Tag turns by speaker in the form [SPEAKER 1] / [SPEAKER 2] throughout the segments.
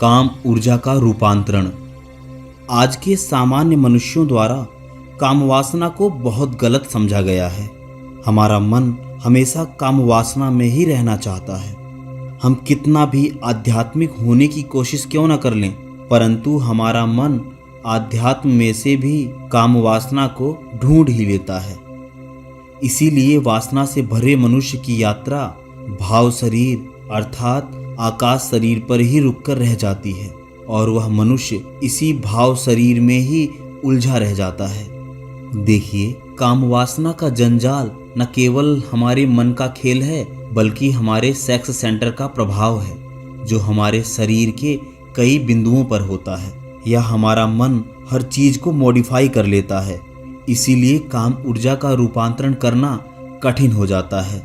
[SPEAKER 1] काम ऊर्जा का रूपांतरण। आज के सामान्य मनुष्यों द्वारा काम वासना को बहुत गलत समझा गया है। हमारा मन हमेशा काम वासना में ही रहना चाहता है। हम कितना भी आध्यात्मिक होने की कोशिश क्यों न कर लें, परंतु हमारा मन आध्यात्म में से भी काम वासना को ढूंढ ही लेता है। इसीलिए वासना से भरे मनुष्य की यात्रा भाव शरीर अर्थात आकाश शरीर पर ही रुककर रह जाती है और वह मनुष्य इसी भाव शरीर में ही उलझा रह जाता है। देखिए, काम वासना का जंजाल न केवल हमारे मन का खेल है, बल्कि हमारे सेक्स सेंटर का प्रभाव है, जो हमारे शरीर के कई बिंदुओं पर होता है। यह हमारा मन हर चीज को मॉडिफाई कर लेता है। इसीलिए काम ऊर्जा का रूपांतरण करना कठिन हो जाता है।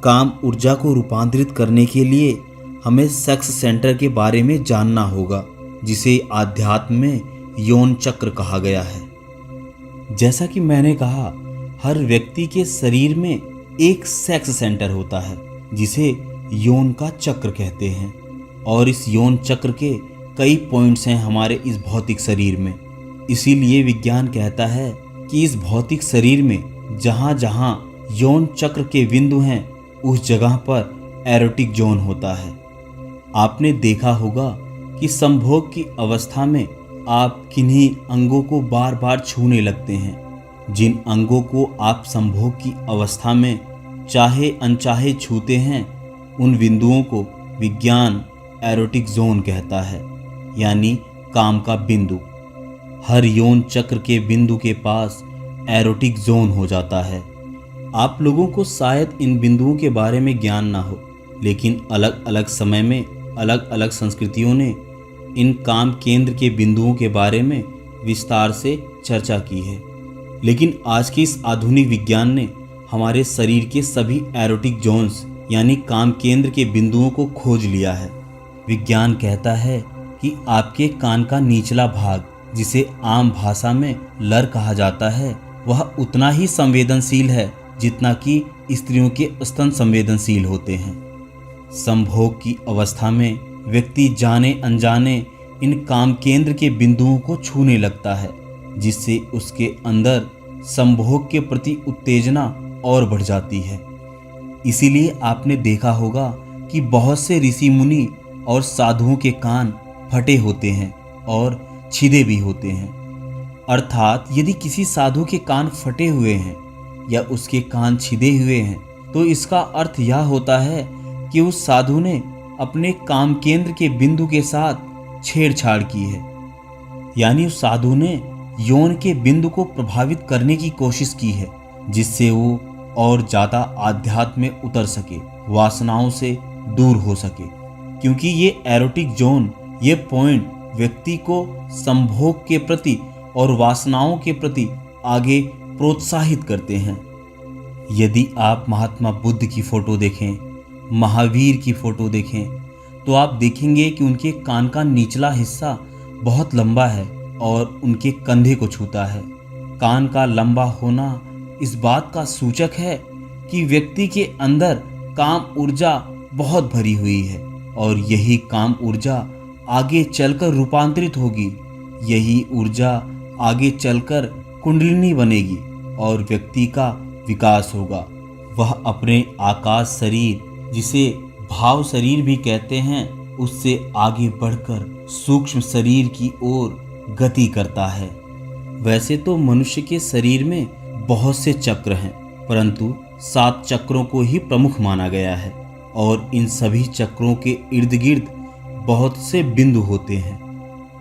[SPEAKER 1] काम ऊर्जा को रूपांतरित करने के लिए हमें सेक्स सेंटर के बारे में जानना होगा, जिसे आध्यात्म में यौन चक्र कहा गया है। जैसा कि मैंने कहा, हर व्यक्ति के शरीर में एक सेक्स सेंटर होता है, जिसे यौन का चक्र कहते हैं। और इस यौन चक्र के कई पॉइंट्स हैं हमारे इस भौतिक शरीर में। इसीलिए विज्ञान कहता है कि इस भौतिक शरीर में जहाँ जहाँ यौन चक्र के बिंदु हैं, उस जगह पर एरोटिक जोन होता है। आपने देखा होगा कि संभोग की अवस्था में आप किन्हीं अंगों को बार बार छूने लगते हैं। जिन अंगों को आप संभोग की अवस्था में चाहे अनचाहे छूते हैं, उन बिंदुओं को विज्ञान एरोटिक जोन कहता है, यानी काम का बिंदु। हर यौन चक्र के बिंदु के पास एरोटिक जोन हो जाता है। आप लोगों को शायद इन बिंदुओं के बारे में ज्ञान ना हो, लेकिन अलग अलग समय में अलग अलग संस्कृतियों ने इन काम केंद्र के बिंदुओं के बारे में विस्तार से चर्चा की है। लेकिन आज के इस आधुनिक विज्ञान ने हमारे शरीर के सभी एरोटिक जोन्स यानी काम केंद्र के बिंदुओं को खोज लिया है। विज्ञान कहता है कि आपके कान का निचला भाग, जिसे आम भाषा में लर कहा जाता है, वह उतना ही संवेदनशील है जितना कि स्त्रियों के स्तन संवेदनशील होते हैं। संभोग की अवस्था में व्यक्ति जाने अनजाने इन काम केंद्र के बिंदुओं को छूने लगता है, जिससे उसके अंदर संभोग के प्रति उत्तेजना और बढ़ जाती है। इसीलिए आपने देखा होगा कि बहुत से ऋषि मुनि और साधुओं के कान फटे होते हैं और छिदे भी होते हैं। अर्थात यदि किसी साधु के कान फटे हुए हैं या उसके कान छिदे हुए हैं, तो इसका अर्थ यह होता है कि उस साधु ने अपने काम केंद्र के बिंदु के साथ छेड़छाड़ की है, यानी उस साधु ने यौन के बिंदु को प्रभावित करने की कोशिश की है, जिससे वो और ज़्यादा आध्यात्म में उतर सके, वासनाओं से दूर हो सके। क्योंकि ये एरोटिक जोन, ये पॉइंट व्यक्ति को संभोग के प्रति और वासनाओं के प्रति आगे प्रोत्साहित करते हैं। यदि आप महात्मा बुद्ध की फोटो देखें, महावीर की फोटो देखें, तो आप देखेंगे कि उनके कान का निचला हिस्सा बहुत लंबा है और उनके कंधे को छूता है। कान का लंबा होना इस बात का सूचक है कि व्यक्ति के अंदर काम ऊर्जा बहुत भरी हुई है और यही काम ऊर्जा आगे चलकर रूपांतरित होगी। यही ऊर्जा आगे चलकर कुंडलिनी बनेगी और व्यक्ति का विकास होगा। वह अपने आकाश शरीर, जिसे भाव शरीर भी कहते हैं, उससे आगे बढ़कर सूक्ष्म शरीर की ओर गति करता है। वैसे तो मनुष्य के शरीर में बहुत से चक्र हैं, परंतु 7 चक्रों को ही प्रमुख माना गया है और इन सभी चक्रों के इर्द गिर्द बहुत से बिंदु होते हैं।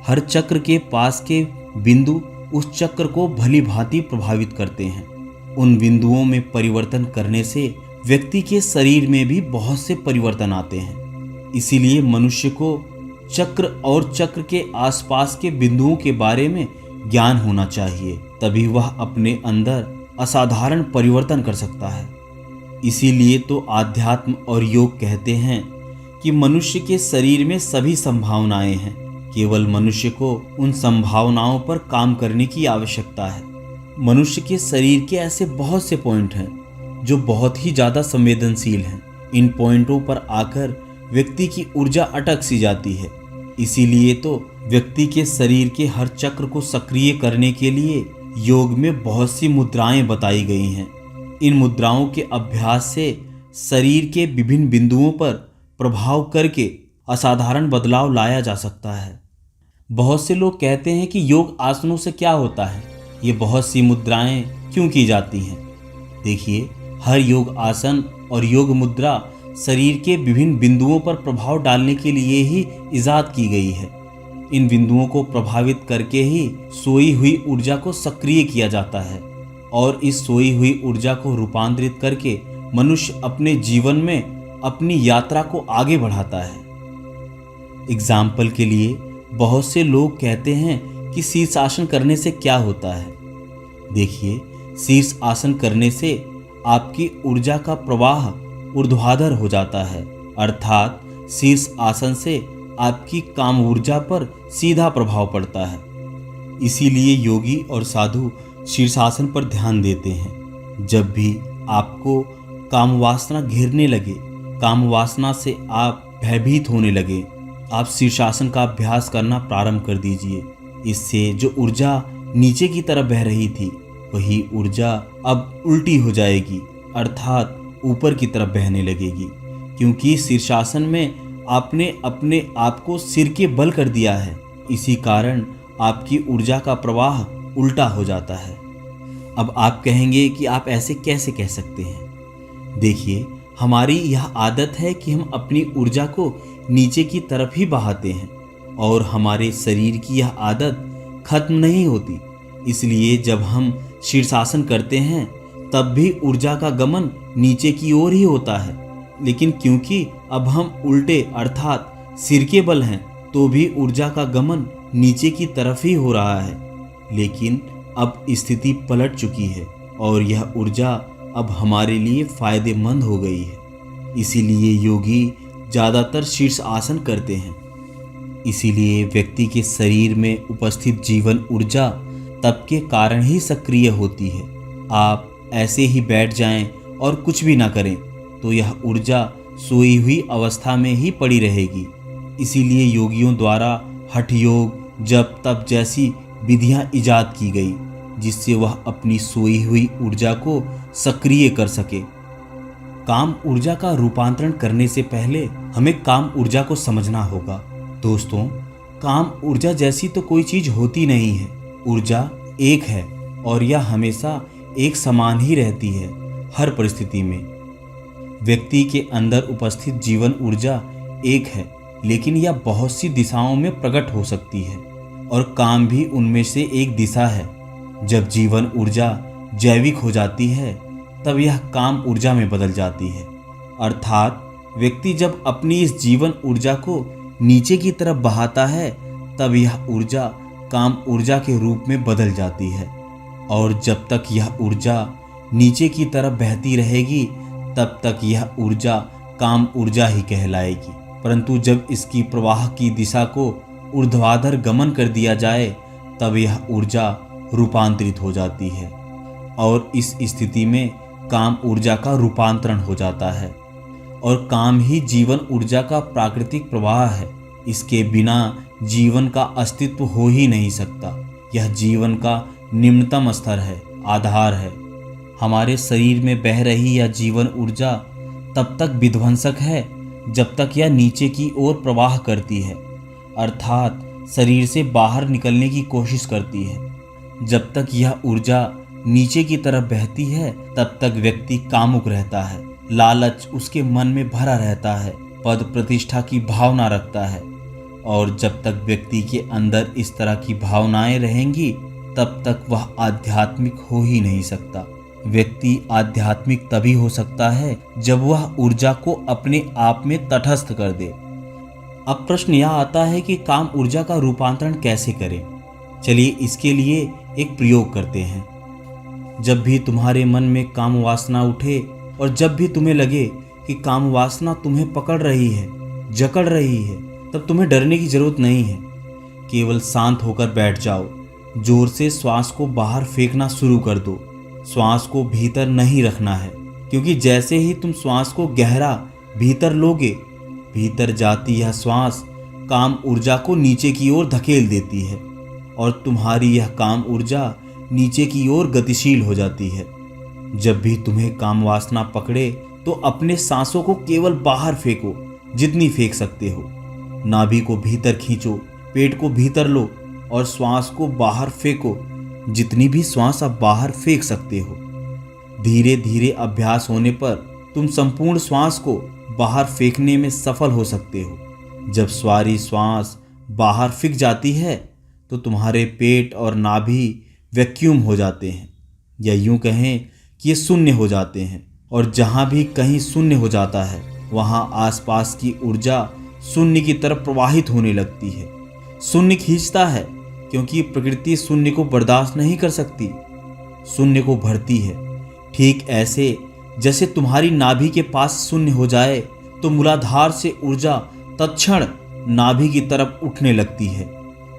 [SPEAKER 1] हर चक्र के पास के बिंदु उस चक्र को भली भांति प्रभावित करते हैं। उन बिंदुओं में परिवर्तन करने से व्यक्ति के शरीर में भी बहुत से परिवर्तन आते हैं। इसीलिए मनुष्य को चक्र और चक्र के आसपास के बिंदुओं के बारे में ज्ञान होना चाहिए, तभी वह अपने अंदर असाधारण परिवर्तन कर सकता है। इसीलिए तो आध्यात्म और योग कहते हैं कि मनुष्य के शरीर में सभी संभावनाएं हैं, केवल मनुष्य को उन संभावनाओं पर काम करने की आवश्यकता है। मनुष्य के शरीर के ऐसे बहुत से पॉइंट हैं जो बहुत ही ज़्यादा संवेदनशील हैं। इन पॉइंटों पर आकर व्यक्ति की ऊर्जा अटक सी जाती है। इसीलिए तो व्यक्ति के शरीर के हर चक्र को सक्रिय करने के लिए योग में बहुत सी मुद्राएं बताई गई हैं। इन मुद्राओं के अभ्यास से शरीर के विभिन्न बिंदुओं पर प्रभाव करके असाधारण बदलाव लाया जा सकता है। बहुत से लोग कहते हैं कि योग आसनों से क्या होता है, ये बहुत सी मुद्राएं क्यों की जाती हैं। देखिए, हर योग आसन और योग मुद्रा शरीर के विभिन्न बिंदुओं पर प्रभाव डालने के लिए ही इजाद की गई है। इन बिंदुओं को प्रभावित करके ही सोई हुई ऊर्जा को सक्रिय किया जाता है और इस सोई हुई ऊर्जा को रूपांतरित करके मनुष्य अपने जीवन में अपनी यात्रा को आगे बढ़ाता है। एग्जाम्पल के लिए बहुत से लोग कहते हैं कि शीर्षासन करने से क्या होता है। देखिए, शीर्ष आसन करने से आपकी ऊर्जा का प्रवाह ऊर्ध्वाधर हो जाता है, अर्थात शीर्ष आसन से आपकी काम ऊर्जा पर सीधा प्रभाव पड़ता है। इसीलिए योगी और साधु शीर्षासन पर ध्यान देते हैं। जब भी आपको काम वासना घेरने लगे, काम वासना से आप भयभीत होने लगे, आप शीर्षासन का अभ्यास करना प्रारंभ कर दीजिए। इससे जो ऊर्जा नीचे की तरफ बह रही थी, वही ऊर्जा अब उल्टी हो जाएगी, अर्थात ऊपर की तरफ बहने लगेगी, क्योंकि शीर्षासन में आपने अपने आप को सिर के बल कर दिया है। इसी कारण आपकी ऊर्जा का प्रवाह उल्टा हो जाता है। अब आप कहेंगे कि आप ऐसे कैसे कह सकते हैं। देखिए, हमारी यह आदत है कि हम अपनी ऊर्जा को नीचे की तरफ ही बहाते हैं और हमारे शरीर की यह आदत खत्म नहीं होती। इसलिए जब हम शीर्षासन करते हैं तब भी ऊर्जा का गमन नीचे की ओर ही होता है, लेकिन क्योंकि अब हम उल्टे अर्थात सिर के बल हैं, तो भी ऊर्जा का गमन नीचे की तरफ ही हो रहा है। लेकिन अब स्थिति पलट चुकी है और यह ऊर्जा अब हमारे लिए फायदेमंद हो गई है। इसीलिए योगी ज़्यादातर शीर्ष आसन करते हैं। इसीलिए व्यक्ति के शरीर में उपस्थित जीवन ऊर्जा तप के कारण ही सक्रिय होती है। आप ऐसे ही बैठ जाएं और कुछ भी ना करें तो यह ऊर्जा सोई हुई अवस्था में ही पड़ी रहेगी। इसीलिए योगियों द्वारा हठ योग, जप, तप जैसी विधियां इजाद की गई, जिससे वह अपनी सोई हुई ऊर्जा को सक्रिय कर सके। काम ऊर्जा का रूपांतरण करने से पहले हमें काम ऊर्जा को समझना होगा। दोस्तों, काम ऊर्जा जैसी तो कोई चीज होती नहीं है। ऊर्जा एक है और यह हमेशा एक समान ही रहती है हर परिस्थिति में। व्यक्ति के अंदर उपस्थित जीवन ऊर्जा एक है, लेकिन यह बहुत सी दिशाओं में प्रकट हो सकती है और काम भी उनमें से एक दिशा है। जब जीवन ऊर्जा जैविक हो जाती है तब यह काम ऊर्जा में बदल जाती है, अर्थात व्यक्ति जब अपनी इस जीवन ऊर्जा को नीचे की तरफ बहाता है तब यह ऊर्जा काम ऊर्जा के रूप में बदल जाती है। और जब तक यह ऊर्जा नीचे की तरफ बहती रहेगी तब तक यह ऊर्जा काम ऊर्जा ही कहलाएगी। परंतु जब इसकी प्रवाह की दिशा को ऊर्ध्वाधर गमन कर दिया जाए तब यह ऊर्जा रूपांतरित हो जाती है और इस स्थिति में काम ऊर्जा का रूपांतरण हो जाता है। और काम ही जीवन ऊर्जा का प्राकृतिक प्रवाह है। इसके बिना जीवन का अस्तित्व हो ही नहीं सकता। यह जीवन का निम्नतम स्तर है, आधार है। हमारे शरीर में बह रही यह जीवन ऊर्जा तब तक विध्वंसक है जब तक यह नीचे की ओर प्रवाह करती है, अर्थात शरीर से बाहर निकलने की कोशिश करती है। जब तक यह ऊर्जा नीचे की तरफ बहती है तब तक व्यक्ति कामुक रहता है, लालच उसके मन में भरा रहता है, पद प्रतिष्ठा की भावना रखता है। और जब तक व्यक्ति के अंदर इस तरह की भावनाएं रहेंगी तब तक वह आध्यात्मिक हो ही नहीं सकता। व्यक्ति आध्यात्मिक तभी हो सकता है जब वह ऊर्जा को अपने आप में तटस्थ कर दे। अब प्रश्न यह आता है कि काम ऊर्जा का रूपांतरण कैसे करें। चलिए इसके लिए एक प्रयोग करते हैं। जब भी तुम्हारे मन में काम वासना उठे और जब भी तुम्हें लगे कि काम वासना तुम्हें पकड़ रही है, जकड़ रही है, तब तुम्हें डरने की जरूरत नहीं है। केवल शांत होकर बैठ जाओ। जोर से श्वास को बाहर फेंकना शुरू कर दो। श्वास को भीतर नहीं रखना है, क्योंकि जैसे ही तुम श्वास को गहरा भीतर लोगे, भीतर जाती यह श्वास काम ऊर्जा को नीचे की ओर धकेल देती है और तुम्हारी यह काम ऊर्जा नीचे की ओर गतिशील हो जाती है। जब भी तुम्हें काम वासना पकड़े तो अपने सांसों को केवल बाहर फेंको, जितनी फेंक सकते हो। नाभि को भीतर खींचो, पेट को भीतर लो और श्वास को बाहर फेंको, जितनी भी श्वास आप बाहर फेंक सकते हो। धीरे धीरे अभ्यास होने पर तुम संपूर्ण श्वास को बाहर फेंकने में सफल हो सकते हो। जब सारी श्वास बाहर फेंक जाती है तो तुम्हारे पेट और नाभि वैक्यूम हो जाते हैं, या यूं कहें कि ये शून्य हो जाते हैं। और जहाँ भी कहीं शून्य हो जाता है वहाँ आसपास की ऊर्जा शून्य की तरफ प्रवाहित होने लगती है। शून्य खींचता है क्योंकि प्रकृति शून्य को बर्दाश्त नहीं कर सकती, शून्य को भरती है। ठीक ऐसे जैसे तुम्हारी नाभि के पास शून्य हो जाए तो मूलाधार से ऊर्जा तत्क्षण नाभि की तरफ उठने लगती है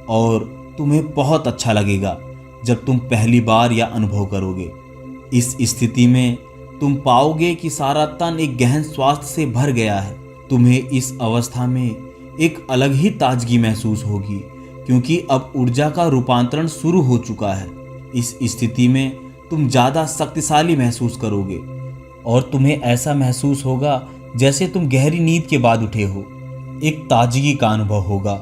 [SPEAKER 1] और तुम्हें बहुत अच्छा लगेगा जब तुम पहली बार यह अनुभव करोगे। इस स्थिति में तुम पाओगे कि सारा तन एक गहन स्वास्थ्य से भर गया है। तुम्हें इस अवस्था में एक अलग ही ताजगी महसूस होगी क्योंकि अब ऊर्जा का रूपांतरण शुरू हो चुका है। इस स्थिति में तुम ज़्यादा शक्तिशाली महसूस करोगे और तुम्हें ऐसा महसूस होगा जैसे तुम गहरी नींद के बाद उठे हो। एक ताजगी का अनुभव होगा।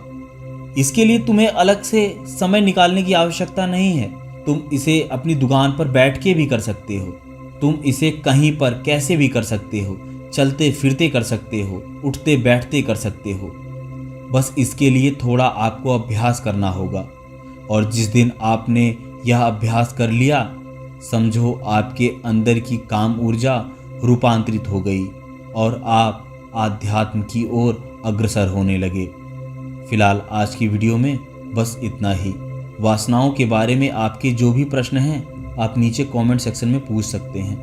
[SPEAKER 1] इसके लिए तुम्हें अलग से समय निकालने की आवश्यकता नहीं है। तुम इसे अपनी दुकान पर बैठ के भी कर सकते हो। तुम इसे कहीं पर कैसे भी कर सकते हो, चलते फिरते कर सकते हो, उठते बैठते कर सकते हो। बस इसके लिए थोड़ा आपको अभ्यास करना होगा और जिस दिन आपने यह अभ्यास कर लिया, समझो आपके अंदर की काम ऊर्जा रूपांतरित हो गई और आप आध्यात्म की ओर अग्रसर होने लगे। फिलहाल आज की वीडियो में बस इतना ही। वासनाओं के बारे में आपके जो भी प्रश्न हैं आप नीचे कमेंट सेक्शन में पूछ सकते हैं।